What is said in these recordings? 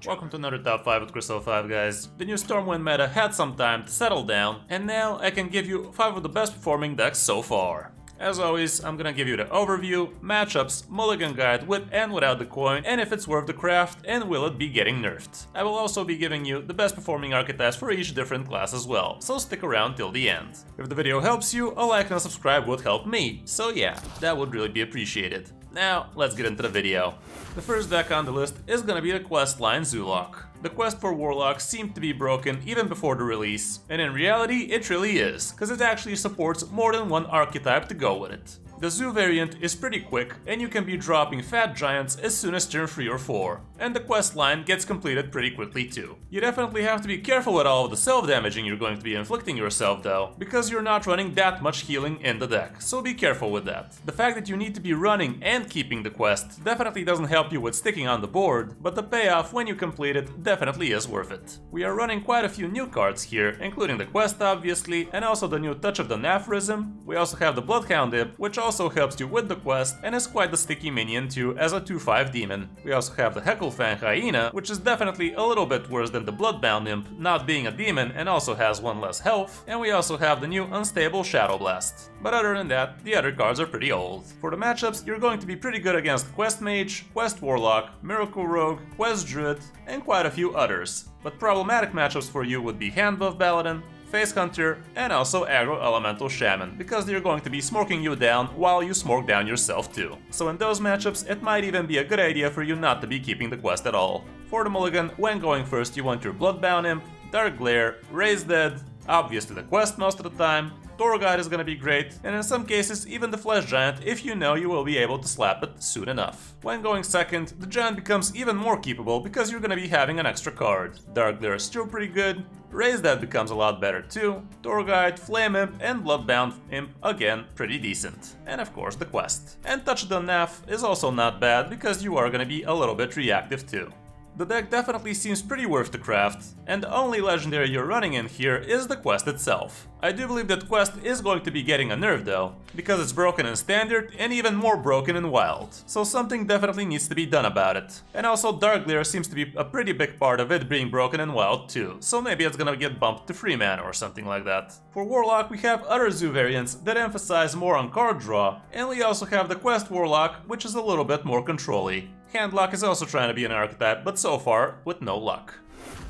Welcome to another top 5 with Kris 05, guys. The new Stormwind meta had some time to settle down, and now I can give you 5 of the best performing decks so far. As always, I'm gonna give you the overview, matchups, mulligan guide with and without the coin, and if it's worth the craft, and will it be getting nerfed. I will also be giving you the best performing archetypes for each different class as well, so stick around till the end. If the video helps you, a like and a subscribe would help me, so yeah, that would really be appreciated. Now, let's get into the video. The first deck on the list is gonna be the questline Warlock. The quest for Warlock seemed to be broken even before the release, and in reality it really is, cause it actually supports more than one archetype to go with it. The Zoo variant is pretty quick, and you can be dropping fat giants as soon as turn 3 or 4, and the quest line gets completed pretty quickly too. You definitely have to be careful with all of the self-damaging you're going to be inflicting yourself though, because you're not running that much healing in the deck, so be careful with that. The fact that you need to be running and keeping the quest definitely doesn't help you with sticking on the board, but the payoff when you complete it definitely is worth it. We are running quite a few new cards here, including the quest obviously, and also the new Touch of the Naphorism. We also have the Bloodhound Imp, which also helps you with the quest and is quite the sticky minion too as a 2/5 demon. We also have the Hecklefang Hyena, which is definitely a little bit worse than the Bloodbound Imp, not being a demon and also has 1 less health, and we also have the new Unstable Shadow Blast. But other than that, the other cards are pretty old. For the matchups, you're going to be pretty good against Quest Mage, Quest Warlock, Miracle Rogue, Quest Druid, and quite a few others. But problematic matchups for you would be Handbuff Paladin, Face Hunter, and also Aggro Elemental Shaman, because they're going to be smoking you down while you smoke down yourself too. So in those matchups, it might even be a good idea for you not to be keeping the quest at all. For the mulligan, when going first, you want your Bloodbound Imp, Dark Glare, Raise Dead, obviously the quest most of the time, Door Guide is gonna be great, and in some cases even the Flesh Giant if you know you will be able to slap it soon enough. When going second, the Giant becomes even more keepable because you're gonna be having an extra card. Dark Glare is still pretty good, Raise Dead becomes a lot better too, Door Guide, Flame Imp, and Bloodbound Imp again pretty decent. And of course the quest. And Touch the Naf is also not bad because you are gonna be a little bit reactive too. The deck definitely seems pretty worth the craft, and the only legendary you're running in here is the quest itself. I do believe that quest is going to be getting a nerf though, because it's broken in standard and even more broken in wild, so something definitely needs to be done about it. And also Dark Glare seems to be a pretty big part of it being broken in wild too, so maybe it's gonna get bumped to 3 mana or something like that. For Warlock we have other Zoo variants that emphasize more on card draw, and we also have the Quest Warlock, which is a little bit more control-y. Handlock is also trying to be an archetype, but so far with no luck.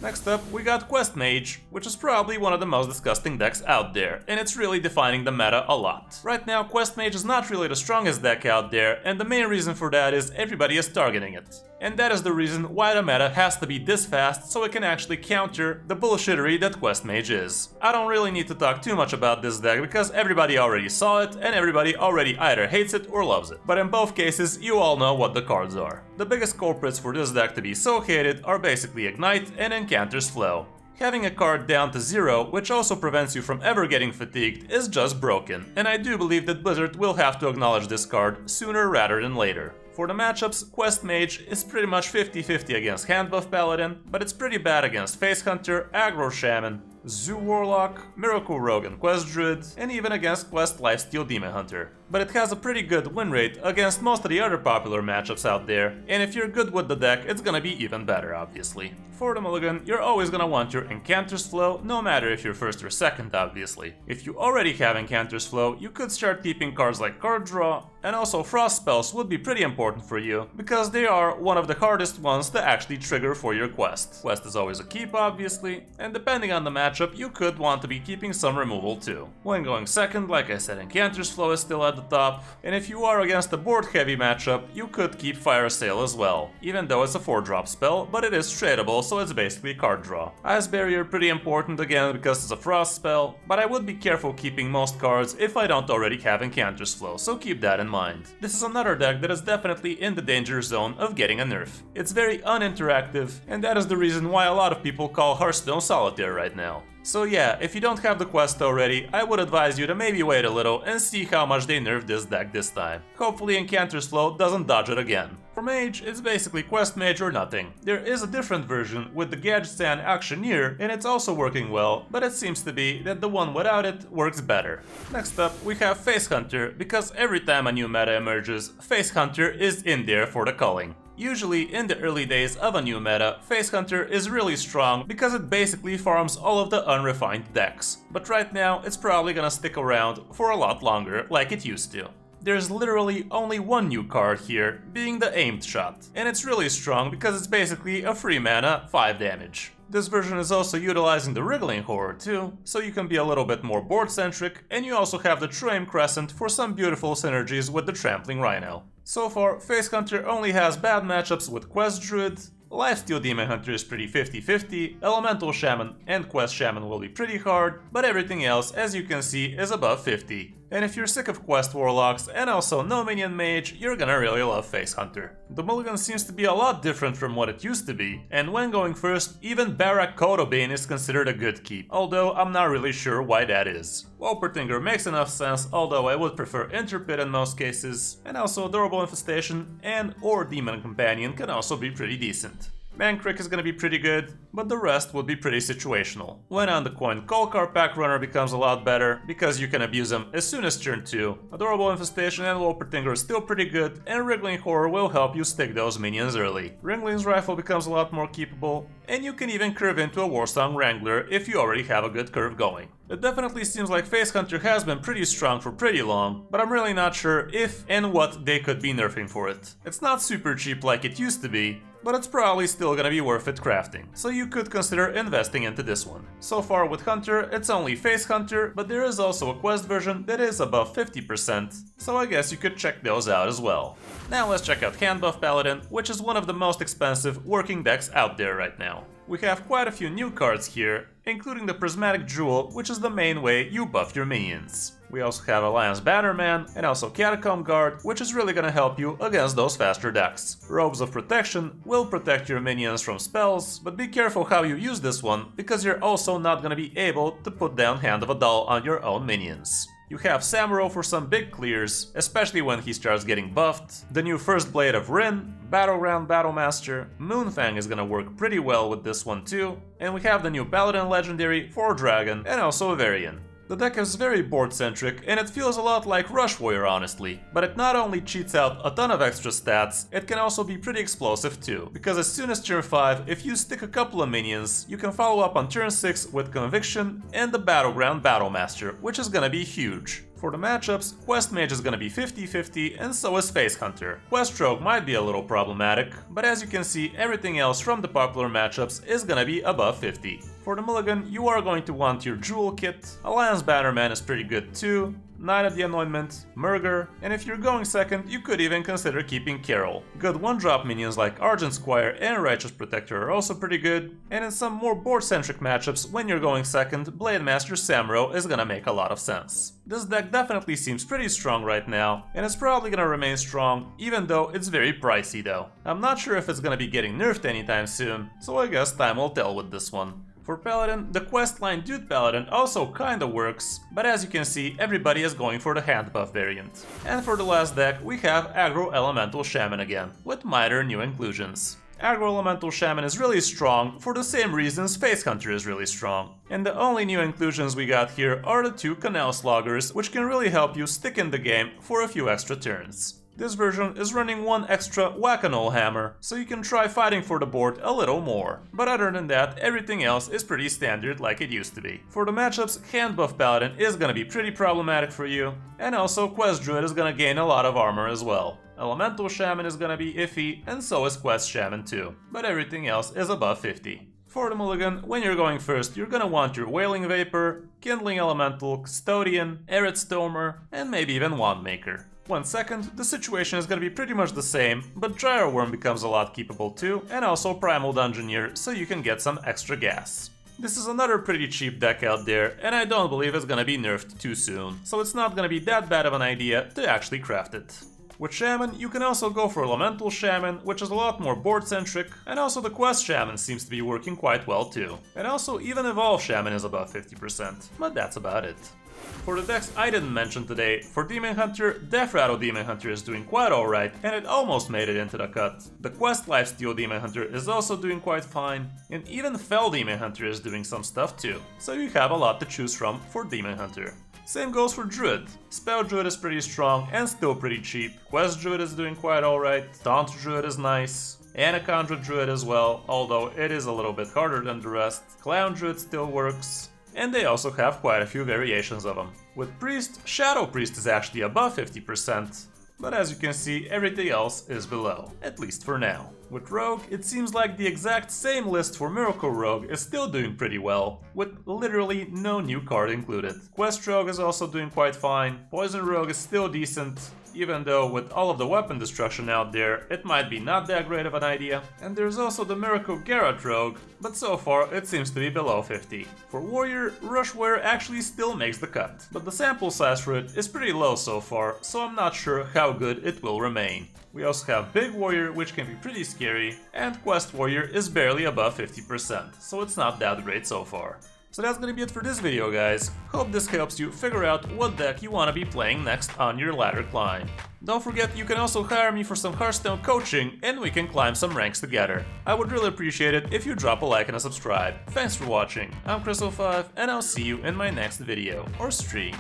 Next up, we got Quest Mage, which is probably one of the most disgusting decks out there, and it's really defining the meta a lot. Right now, Quest Mage is not really the strongest deck out there, and the main reason for that is everybody is targeting it. And that is the reason why the meta has to be this fast so it can actually counter the bullshittery that Quest Mage is. I don't really need to talk too much about this deck because everybody already saw it and everybody already either hates it or loves it. But in both cases, you all know what the cards are. The biggest culprits for this deck to be so hated are basically Ignite and Encanter's Flow. Having a card down to 0, which also prevents you from ever getting fatigued, is just broken, and I do believe that Blizzard will have to acknowledge this card sooner rather than later. For the matchups, Quest Mage is pretty much 50-50 against Handbuff Paladin, but it's pretty bad against Face Hunter, Aggro Shaman, Zoo Warlock, Miracle Rogue and Quest Druid, and even against Quest Lifesteal Demon Hunter. But it has a pretty good win rate against most of the other popular matchups out there, and if you're good with the deck, it's gonna be even better, obviously. For the mulligan, you're always gonna want your Encanter's Flow, no matter if you're first or second, obviously. If you already have Encanter's Flow, you could start keeping cards like Card Draw, and also Frost Spells would be pretty important for you, because they are one of the hardest ones to actually trigger for your quest. Quest is always a keep, obviously, and depending on the matchup, you could want to be keeping some removal too. When going second, like I said, Encanter's Flow is still at the top, and if you are against a board-heavy matchup, you could keep Fire Sale as well, even though it's a 4-drop spell, but it is tradable, so it's basically card draw. Ice Barrier pretty important again because it's a frost spell, but I would be careful keeping most cards if I don't already have Encanter's Flow, so keep that in mind. This is another deck that is definitely in the danger zone of getting a nerf. It's very uninteractive, and that is the reason why a lot of people call Hearthstone solitaire right now. So yeah, if you don't have the quest already, I would advise you to maybe wait a little and see how much they nerf this deck this time. Hopefully Encanter's Flow doesn't dodge it again. For Mage, it's basically Quest Mage or nothing. There is a different version with the Gadgetzan Auctioneer, and it's also working well, but it seems to be that the one without it works better. Next up, we have Face Hunter, because every time a new meta emerges, Face Hunter is in there for the culling. Usually, in the early days of a new meta, Face Hunter is really strong because it basically farms all of the unrefined decks. But right now, it's probably gonna stick around for a lot longer like it used to. There's literally only one new card here, being the Aimed Shot, and it's really strong because it's basically a free mana, 5 damage. This version is also utilizing the Wriggling Horror too, so you can be a little bit more board-centric, and you also have the True Aim Crescent for some beautiful synergies with the Trampling Rhino. So far, Face Hunter only has bad matchups with Quest Druid. Lifesteal Demon Hunter is pretty 50-50, Elemental Shaman and Quest Shaman will be pretty hard, but everything else, as you can see, is above 50. And if you're sick of Quest Warlocks and also no minion Mage, you're gonna really love Face Hunter. The mulligan seems to be a lot different from what it used to be, and when going first, even Barak Kodobane is considered a good keep, although I'm not really sure why that is. Wolpertinger makes enough sense, although I would prefer Interpit in most cases, and also Adorable Infestation and or Demon Companion can also be pretty decent. Mankrik is gonna be pretty good, but the rest would be pretty situational. When on the coin, Kolkar Pack Runner becomes a lot better, because you can abuse him as soon as turn 2. Adorable Infestation and Wolpertinger is still pretty good, and Wriggling Horror will help you stick those minions early. Ringling's Rifle becomes a lot more keepable, and you can even curve into a Warsong Wrangler if you already have a good curve going. It definitely seems like Face Hunter has been pretty strong for pretty long, but I'm really not sure if and what they could be nerfing for it. It's not super cheap like it used to be, but it's probably still gonna be worth it crafting, so you could consider investing into this one. So far with Hunter, it's only Face Hunter, but there is also a quest version that is above 50%, so I guess you could check those out as well. Now let's check out Handbuff Paladin, which is one of the most expensive working decks out there right now. We have quite a few new cards here, including the Prismatic Jewel, which is the main way you buff your minions. We also have Alliance Bannerman and also Catacomb Guard, which is really gonna help you against those faster decks. Robes of Protection will protect your minions from spells, but be careful how you use this one, because you're also not gonna be able to put down Hand of a Doll on your own minions. You have Samuro for some big clears, especially when he starts getting buffed, the new First Blade of Rin, Battleground Battlemaster, Moonfang is gonna work pretty well with this one too, and we have the new Paladin Legendary for Dragon and also Varian. The deck is very board-centric, and it feels a lot like Rush Warrior honestly, but it not only cheats out a ton of extra stats, it can also be pretty explosive too, because as soon as turn 5, if you stick a couple of minions, you can follow up on turn 6 with Conviction and the Battleground Battlemaster, which is gonna be huge. For the matchups, Quest Mage is gonna be 50-50, and so is Face Hunter. Quest Rogue might be a little problematic, but as you can see, everything else from the popular matchups is gonna be above 50. For the mulligan, you are going to want your Jewel Kit, Alliance Bannerman is pretty good too, Knight of the Anointment, Murger, and if you're going second, you could even consider keeping Carol. Good one-drop minions like Argent Squire and Righteous Protector are also pretty good, and in some more board-centric matchups, when you're going second, Blade Master Samuro is gonna make a lot of sense. This deck definitely seems pretty strong right now, and it's probably gonna remain strong, even though it's very pricey though. I'm not sure if it's gonna be getting nerfed anytime soon, so I guess time will tell with this one. For Paladin, the questline Dude Paladin also kinda works, but as you can see, everybody is going for the hand buff variant. And for the last deck, we have Aggro Elemental Shaman again, with minor new inclusions. Aggro Elemental Shaman is really strong for the same reasons Face Hunter is really strong. And the only new inclusions we got here are the 2 Canal Sloggers, which can really help you stick in the game for a few extra turns. This version is running 1 extra Whack-A-Null Hammer, so you can try fighting for the board a little more. But other than that, everything else is pretty standard like it used to be. For the matchups, Handbuff Paladin is gonna be pretty problematic for you, and also Quest Druid is gonna gain a lot of armor as well. Elemental Shaman is gonna be iffy, and so is Quest Shaman too, but everything else is above 50. For the mulligan, when you're going first, you're gonna want your Wailing Vapor, Kindling Elemental, Custodian, Arid Stormer, and maybe even Wandmaker. 1 second, the situation is gonna be pretty much the same, but Gyre Worm becomes a lot keepable too, and also Primal Dungeoneer, so you can get some extra gas. This is another pretty cheap deck out there, and I don't believe it's gonna be nerfed too soon, so it's not gonna be that bad of an idea to actually craft it. With Shaman, you can also go for Elemental Shaman, which is a lot more board-centric, and also the Quest Shaman seems to be working quite well too. And also even Evolve Shaman is above 50%, but that's about it. For the decks I didn't mention today, for Demon Hunter, Death Rattle Demon Hunter is doing quite alright, and it almost made it into the cut. The Quest Lifesteal Demon Hunter is also doing quite fine, and even Fell Demon Hunter is doing some stuff too, so you have a lot to choose from for Demon Hunter. Same goes for Druid. Spell Druid is pretty strong and still pretty cheap. Quest Druid is doing quite alright. Taunt Druid is nice. and a Conjure Druid as well, although it is a little bit harder than the rest. Clown Druid still works, and they also have quite a few variations of them. With Priest, Shadow Priest is actually above 50%, but as you can see, everything else is below, at least for now. With Rogue, it seems like the exact same list for Miracle Rogue is still doing pretty well, with literally no new card included. Quest Rogue is also doing quite fine, Poison Rogue is still decent, even though with all of the weapon destruction out there, it might be not that great of an idea. And there's also the Miracle Garrett Rogue, but so far it seems to be below 50. For Warrior, Rushware actually still makes the cut, but the sample size for it is pretty low so far, so I'm not sure how good it will remain. We also have Big Warrior, which can be pretty scary, and Quest Warrior is barely above 50%, so it's not that great so far. So that's gonna be it for this video, guys. Hope this helps you figure out what deck you wanna be playing next on your ladder climb. Don't forget you can also hire me for some Hearthstone coaching and we can climb some ranks together. I would really appreciate it if you drop a like and a subscribe. Thanks for watching, I'm Kris05 and I'll see you in my next video or stream.